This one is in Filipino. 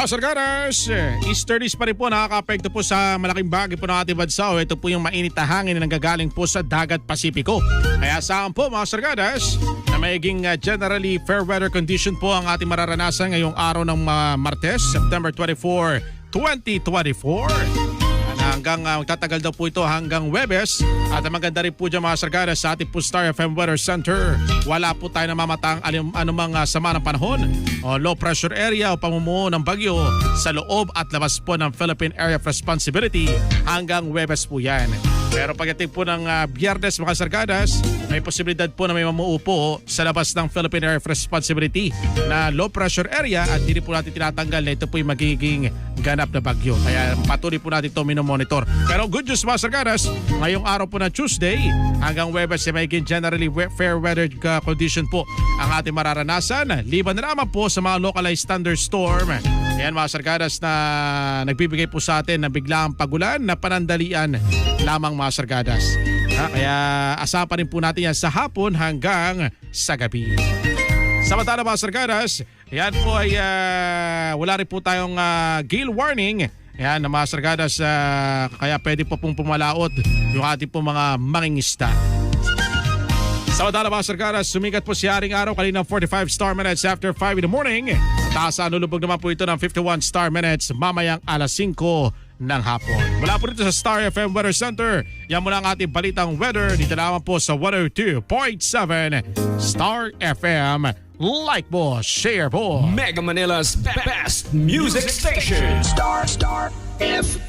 Mga Sargaras, easterlies pa rin po nakaka-apekto po sa malaking bagay po ng ating bansa. Ito po yung mainit na hangin na nanggagaling po sa dagat Pasipiko. Kaya saan po mga Sargaras na mayiging generally fair weather condition po ang ating mararanasan ngayong araw ng Martes, September 24, 2024. Hanggang magtatagal daw po ito hanggang Huwebes. At maganda rin po dyan mga Sargaras sa ating po Star FM Weather Center. Wala po tayo namamatang anumang sama ng panahon o low pressure area o pamumuo ng bagyo sa loob at labas po ng Philippine Area of Responsibility hanggang Huwebes po yan. Pero pagdating po ng Biyernes mga Sargaras, may posibilidad po na may mamuupo sa labas ng Philippine Area of Responsibility na low pressure area at hindi po natin tinatanggal na ito po yung magiging ganap na bagyo. Kaya patuloy po natin ito minomonitor. Pero good news mga Sargaras, ngayong araw po na Tuesday hanggang Huwebes ay magiging generally fair weather condition po ang ating mararanasan. Liban na naman po sa mga localized thunderstorm. Ayan mga Sargaras na nagbibigay po sa atin ng biglaang pagulan na panandalian lamang mga Sargaras. Kaya asahan pa rin po natin yan sa hapon hanggang sa gabi. Samantala mga Sargaras, yan po ay wala rin po tayong gale warning. Yan na mga Sargaras, kaya pwede po pong pumalaot yung ating po mga mangingista. Samantala mga Sargaras, sumikat po si Haring Araw kanina 45 star minutes after 5 in the morning. Taasan lulubog naman po ito ng 51 star minutes mamayang alas 5 ng hapon. Mula po dito sa Star FM Weather Center, yan mula ang ating balitang weather. Dito naman po sa 102.7 Star FM. Like po, share po. Mega Manila's best music station. Star FM.